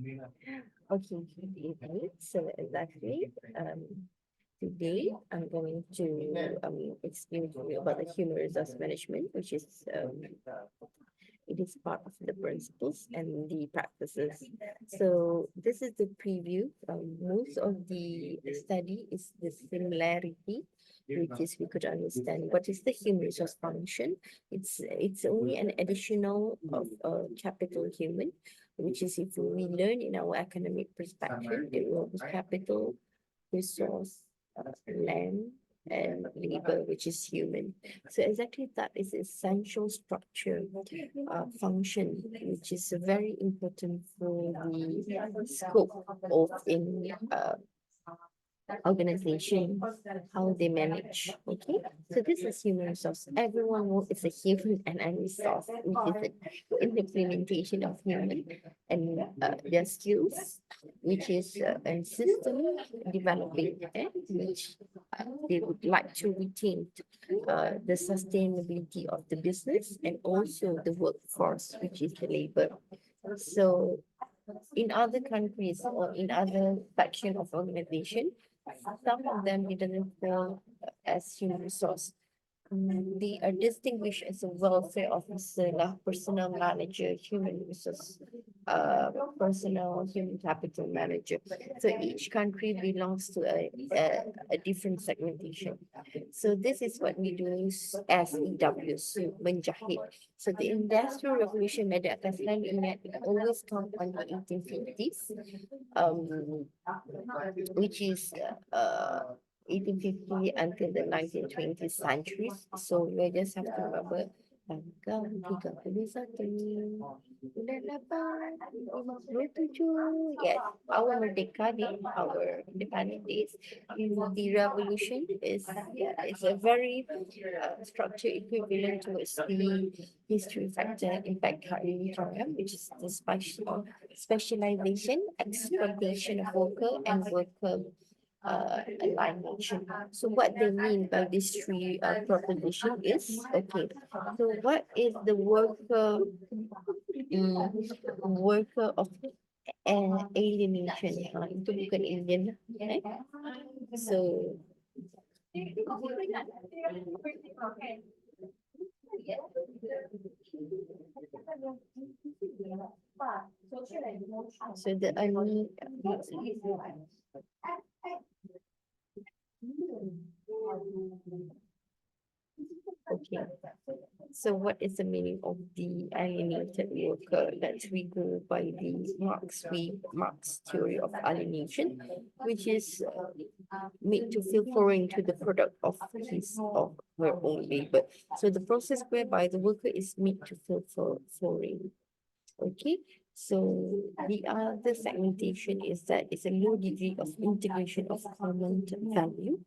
Okay, good evening. So exactly, today I'm going to explain to you about the human resource management, which is it is part of the principles and the practices. So this is the preview. Most of the study is the similarity, which is we could understand what is the human resource function. It's only an additional of capital human, which is if we learn in our academic perspective, it will be capital, resource, land, and labor, which is human. So exactly that is essential structure function, which is very important for the scope of in organization, how they manage. Okay, so this is human resource. Everyone knows it's a human and a resource, which is an implementation of human and their skills, which is a system developing, which they would like to retain the sustainability of the business and also the workforce, which is the labor. So in other countries or in other section of organization, some of them didn't fall as human resource. They are distinguished as a welfare officer, personal manager, human resource, personal human capital manager. So each country belongs to a different segmentation. So this is what we do as EW, so menjahit. So the Industrial Revolution Madagascar ingat always come on the 1850s, which is 1850 until the 1920th centuries. So we just have to remember tanggal 31 bulan 8 57. Yes, our Merdeka Day, our independent days, the revolution is, yeah, it's a very structure equivalent towards the history factor impact currently program, which is the specialization, exploitation of worker and worker alignation. So what they mean by these three proposition is, okay, so what is the worker of alienation? Itu bukan alien lah, eh? So so the okay. So what is the meaning of the alienated worker? Let's we go by the Marx theory of alienation, which is made to feel foreign to the product of his or her own labor. So the process whereby the worker is made to feel foreign. Okay, so the other segmentation is that it's a low degree of integration of common value,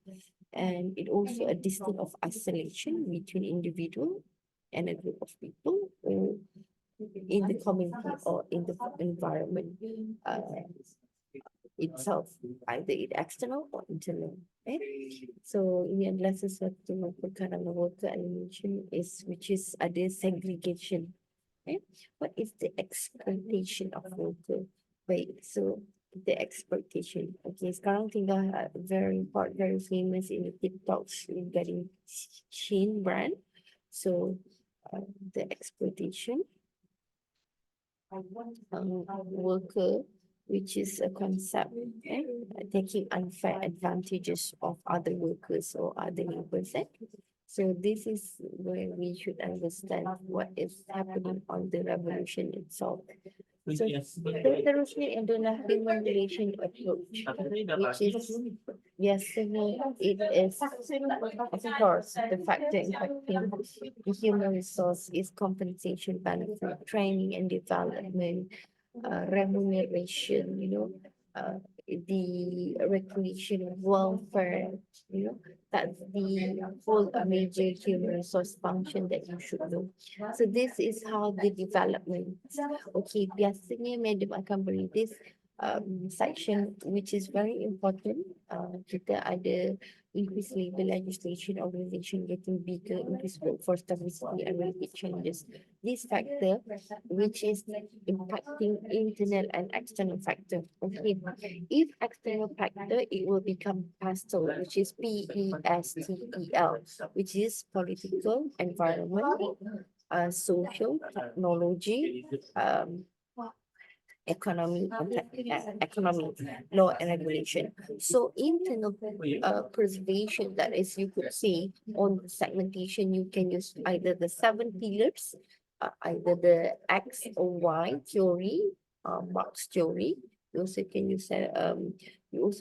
and it also a distance of isolation between individual and a group of people or in the community or in the environment itself, either it external or internal. So ini adalah sesuatu perkara worker alienation is which is ada segregation. What is the exploitation of worker? Baik, so the exploitation. Okay, sekarang tinggal very famous in the TikToks regarding Shein brand. So the exploitation worker, which is a concept, taking unfair advantages of other workers or other neighbors. So this is where we should understand what is happening on the revolution itself. So seterusnya adalah human relation approach, which is, yes, it is, of course, the factor impacting the human resource is compensation, benefit, training and development, remuneration, the recreation, welfare, that's the whole major human resource function that you should know. So this is how the development. Okay, biasanya madam akan beri this section which is very important. Kita ada increased labor legislation, organization getting bigger, increased workforce diversity and rapid changes. This factor, which is impacting internal and external factor. Okay, if external factor, it will become PESTEL, which is PESTEL, which is political, environment, social, technology, economy, economy, law and regulation. So internal preservation, that is, you could see on the segmentation, you can use either the 7 pillars, either the X or Y theory, Marx theory. You also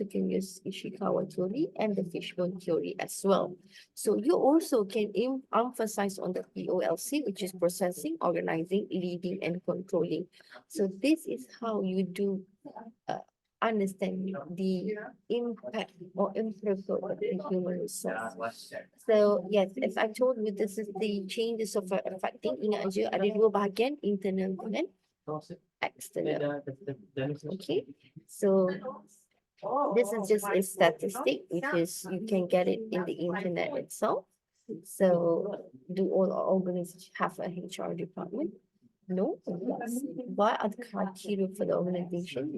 can use Ishikawa theory and the fishbone theory as well. So you also can emphasize on the POLC, which is processing, organizing, leading, and controlling. So this is how you do understand the impact or impact of the human resource. So yes, as I told you, this is the changes of affecting. Ingat aja ada dua bahagian, internal dengan external. Okay, so this is just a statistic, which is you can get it in the internet itself. So do all organizations have a HR department? No. What are the criteria for the organization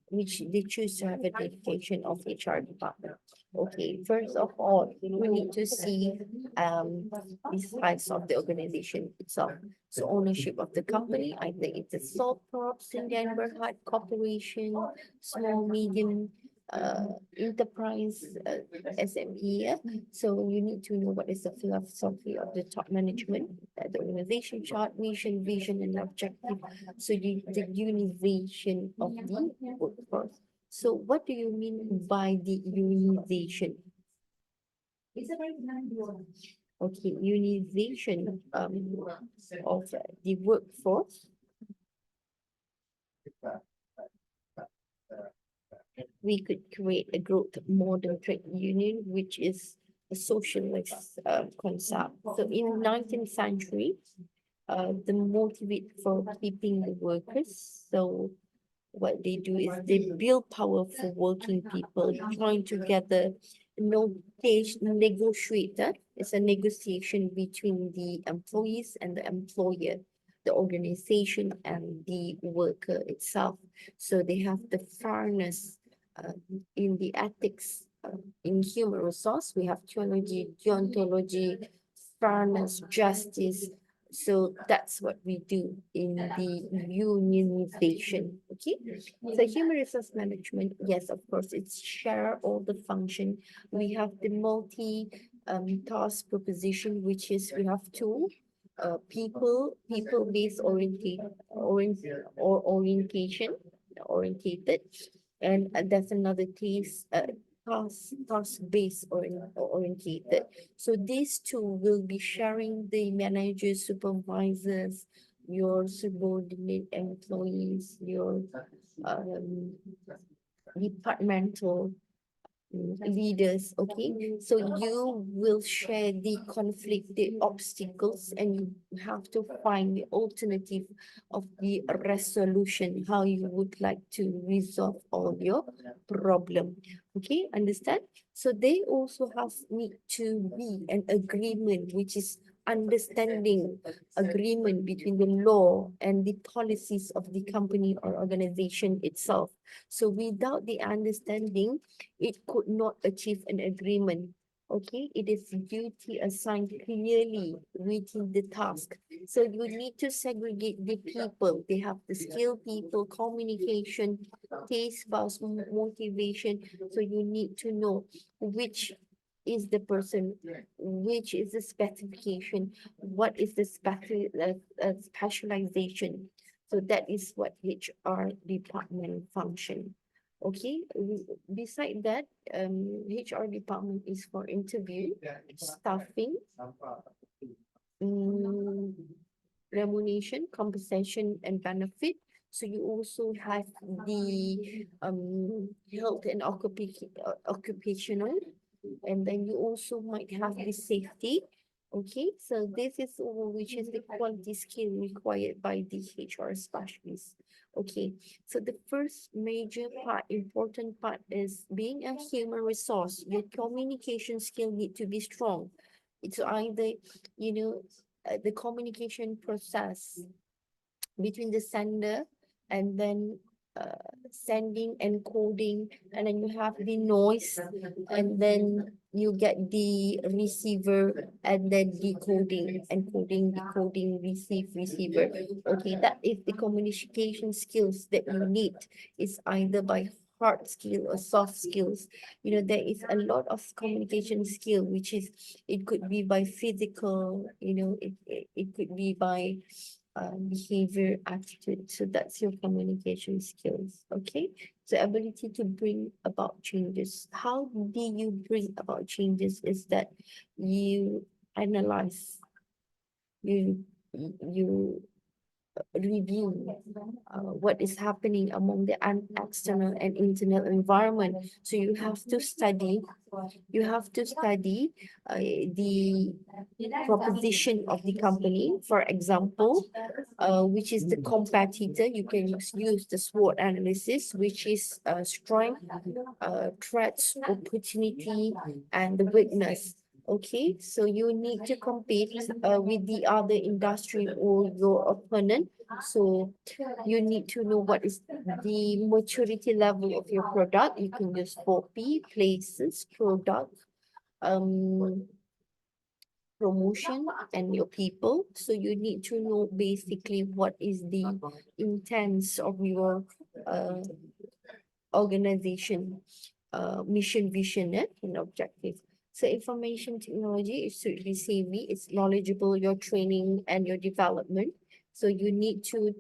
which they choose to have a dedication of HR department? Okay, first of all, we need to see the size of the organization itself. So ownership of the company, I think it's a sole props in Denver Hut Corporation, small, medium, enterprise, SME. Yeah? So you need to know what is the philosophy of the top management, the organization chart, mission, vision, and objective. So the unization of the workforce. So what do you mean by the unization? Okay, unization of the workforce. We could create a growth modern trade union, which is a socialist concept. So in 19th century, the motivate for keeping the workers. So what they do is they build power for working people, join together, negotiator. It's a negotiation between the employees and the employer, the organization and the worker itself. So they have the fairness in the ethics in human resource. We have theology, deontology, fairness, justice. So that's what we do in the unionization. Okay. So human resource management, yes, of course, it's share all the function. We have the multi task proposition, which is we have two people-based orientated, and there's another case task-based orientated. So these two will be sharing the managers, supervisors, your subordinate employees, your departmental leaders. Okay, so you will share the conflict, the obstacles, and you have to find the alternative of the resolution, how you would like to resolve all your problem. Okay, understand? So they also need to be an agreement, which is understanding agreement between the law and the policies of the company or organization itself. So without the understanding, it could not achieve an agreement. Okay, it is duty assigned clearly within the task. So you need to segregate the people. They have the skilled people, communication, taste, values, motivation. So you need to know which is the person, which is the specification, what is the specialization. So that is what HR department function. Okay, beside that, HR department is for interview, staffing, remuneration, compensation, and benefit. So you also have the health and occupational, and then you also might have the safety, Okay, so this is which is the quality skill required by the HR specialist. Okay, so the first major part, important part is being a human resource. Your communication skill need to be strong. It's either, you know, the communication process between the sender and then sending and coding, and then you have the noise, and then you get the receiver, and then decoding, encoding, decoding, receiver. Okay, that is the communication skills that you need. It's either by hard skill or soft skills. There is a lot of communication skill, which is, it could be by physical, it could be by behavior, attitude. So that's your communication skills. Okay. So ability to bring about changes. How do you bring about changes? Is that you analyze, you you review what is happening among the external and internal environment. So you have to study the proposition of the company. For example, which is the competitor. You can use the SWOT analysis, which is strength, threats, opportunity, and the weakness. Okay, so you need to compete with the other industry or your opponent. So you need to know what is the maturity level of your product. You can use 4P, places, product, um, promotion, and your people. So you need to know basically what is the intents of your uh, organization, mission, vision, and objective. So information technology is should be savvy, it's knowledgeable, your training and your development. So uh, you need to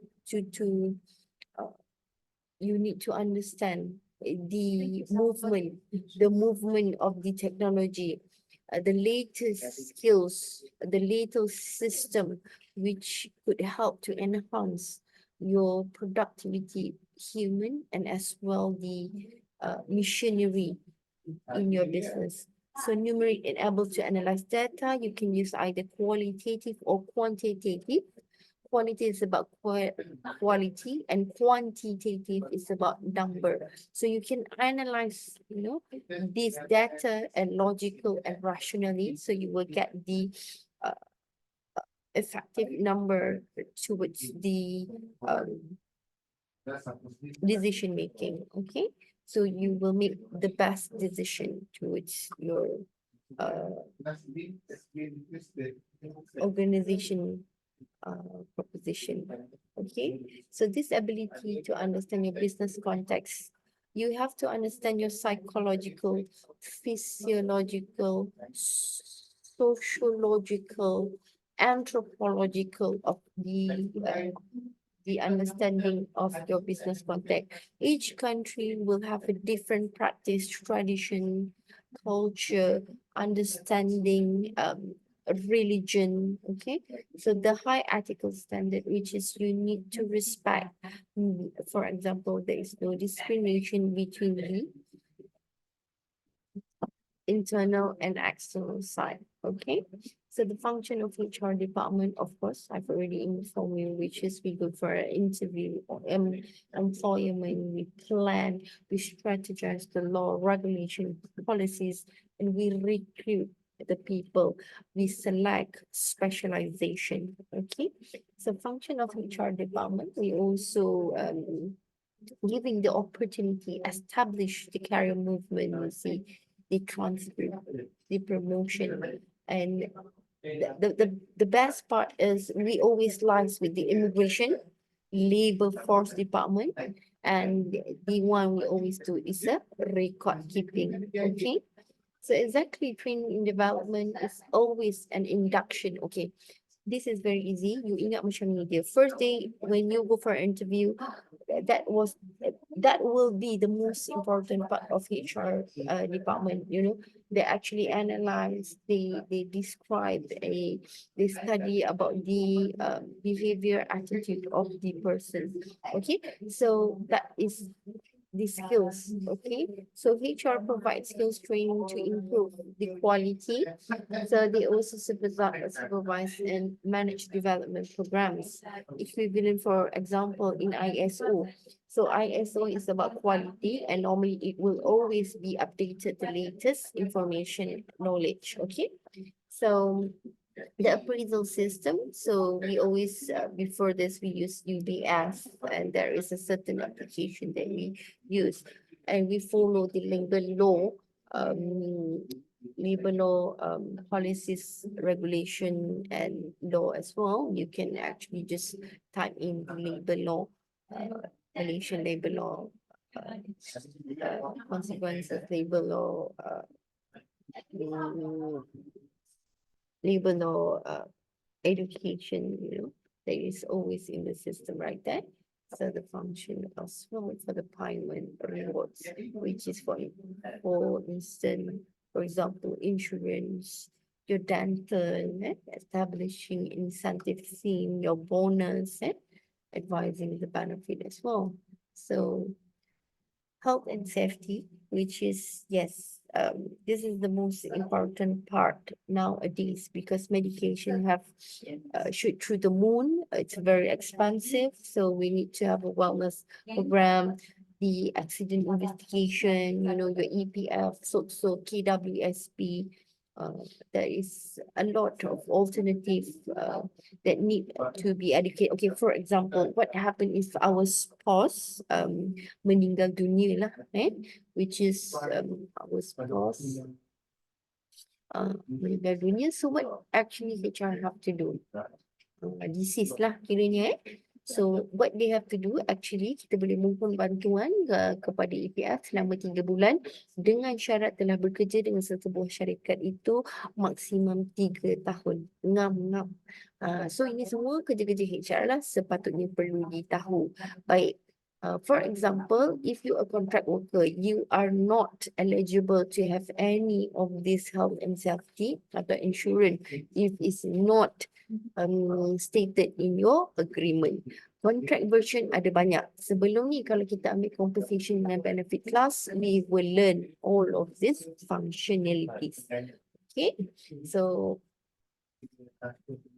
understand the movement of the technology, the latest skills, the latest system, which could help to enhance your productivity, human, and as well the machinery in your business. So numeric and able to analyze data, you can use either qualitative or quantitative. Quality is about quality, and quantitative is about number. So you can analyze, this data and logical and rationally. So you will get the uh, effective number towards the decision making. Okay, so you will make the best decision towards your uh, organization proposition. Okay, so this ability to understand your business context, you have to understand your psychological, physiological, sociological, anthropological of the understanding of your business context. Each country will have a different practice, tradition, culture, understanding, religion. Okay, so the high ethical standard, which is you need to respect. For example, there is no discrimination between the internal and external side. Okay, so the function of HR department, of course, I've already informed you, which is we go for an interview or employment, we plan, we strategize the law, regulation, policies, and we recruit the people, we select specialization. Okay, so function of HR department, we also giving the opportunity, establish the career movement, you see, the transfer, the promotion, and the best part is we always lies with the immigration, labor force department, and the one we always do is a record keeping. Okay, so exactly training in development is always an induction. Okay, this is very easy. You ingat macam ni dia. First day when you go for an interview, that was that will be the most important part of HR department. They actually analyze, they describe they study about the behavior attitude of the person. Okay, so that is the skills. Okay, so HR provides skills training to improve the quality. So they also supervise and manage development programs, equivalent, for example, in ISO. So ISO is about quality, and normally it will always be updated the latest information knowledge. Okay, so the appraisal system. So we always, before this, we use UBS, and there is a certain application that we use, and we follow the um, labor law, policies, regulation, and law as well. You can actually just type in the labor law, Malaysian labor law, consequences, labor law, mm, labor law, education, that is always in the system right there. So the function as well for the payment rewards, which is for instance, for example, insurance, your dental, establishing incentive scheme, your bonus, advising the benefit as well. So health and safety, which is, yes, this is the most important part nowadays, because medication have shoot through the moon. It's very expensive, so we need to have a wellness program, the accident investigation, your EPF, so KWSP. Uh, there is a lot of alternatives that need to be educated. Okay, for example, what happened if our spouse meninggal dunia lah, which is our spouse meninggal dunia. So what actually HR have to do? Deceased lah kiranya. So what they have to do, actually kita boleh mohon bantuan kepada EPF selama 3 bulan dengan syarat telah bekerja dengan sesebuah syarikat itu maksimum 3 tahun. Ngam. So ini semua kerja-kerja HR lah, sepatutnya perlu ditahu. Baik. For example, if you are a contract worker, you are not eligible to have any of this health and safety atau insurance if it's not stated in your agreement. Contract version ada banyak. Sebelum ni kalau kita ambil compensation and benefit class, we will learn all of these functionalities. Okay, so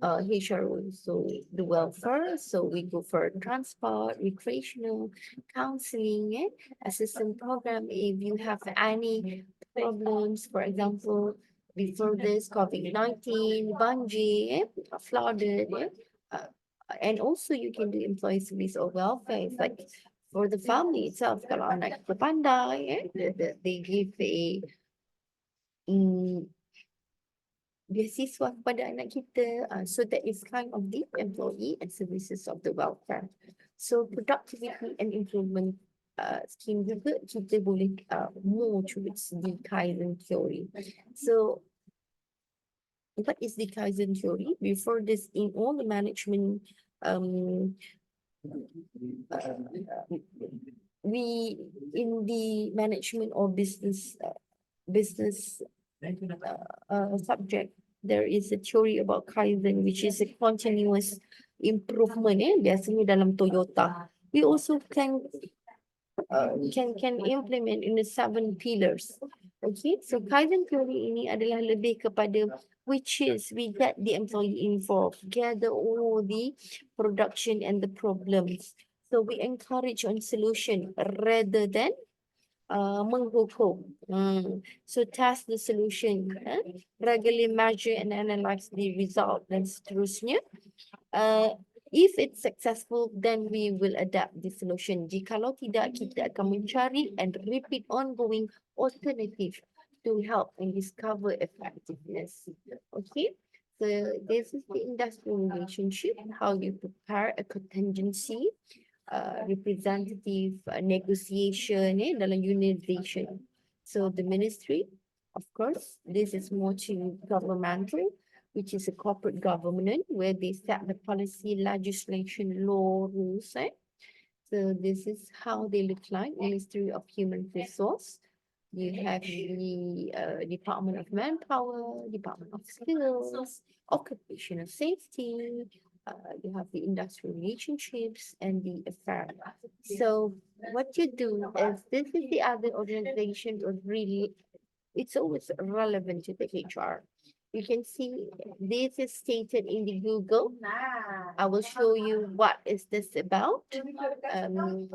HR also the welfare. So we go for transport, recreational, counseling, assistance program. If you have any problems, for example, before this COVID-19, bungee, flooded, and also you can do employee service or welfare. It's like for the family itself, kalau anak kita pandai, they give a beasiswa kepada anak kita. So that is kind of the employee and services of the welfare. So productivity and improvement scheme juga kita boleh more towards the Kaizen theory. So what is the Kaizen theory? Before this, in all the management, we in the management or business subject, there is a theory about Kaizen, which is a continuous improvement. Biasanya dalam Toyota, we also can implement in the 7 pillars. Okay, so Kaizen theory ini adalah lebih kepada which is we get the employee involved, gather all the production and the problems. So we encourage on solution rather than menghukum. So test the solution, regularly measure and analyze the result, dan seterusnya. If it's successful, then we will adapt the solution. Jikalau tidak, kita akan mencari and repeat ongoing alternative to help and discover effectiveness. Okay, so this is the industrial relationship, how you prepare a contingency, representative negotiation dalam unionization. So the ministry, of course, this is more to governmental, which is a corporate government where they set the policy, legislation, law, rules. So this is how they look like. Ministry of Human Resource. You have the Department of Manpower, Department of Skills, Occupational Safety, you have the industrial relationships and the affair. So what you do is this is the other organization or really it's always relevant to the HR. You can see this is stated in the Google. I will show you what is this about. Um,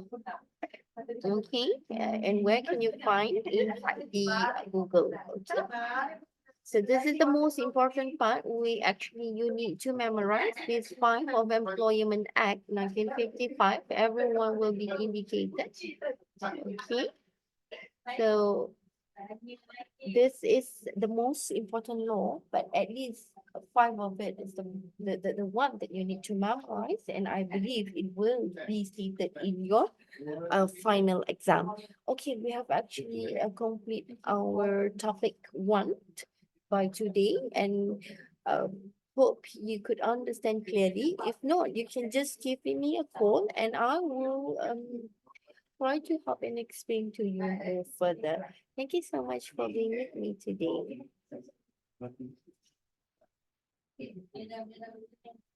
okay, and where can you find in the Google? Okay. So this is the most important part. You need to memorize this 5 of Employment Act 1955. Everyone will be indicated. Okay. So this is the most important law, but at least 5 of it is the one that you need to memorize, and I believe it will be stated in your final exam. Okay, we have actually complete our topic 1 by today, and hope you could understand clearly. If not, you can just give me a call and I will try to help and explain to you more further. Thank you so much for being with me today.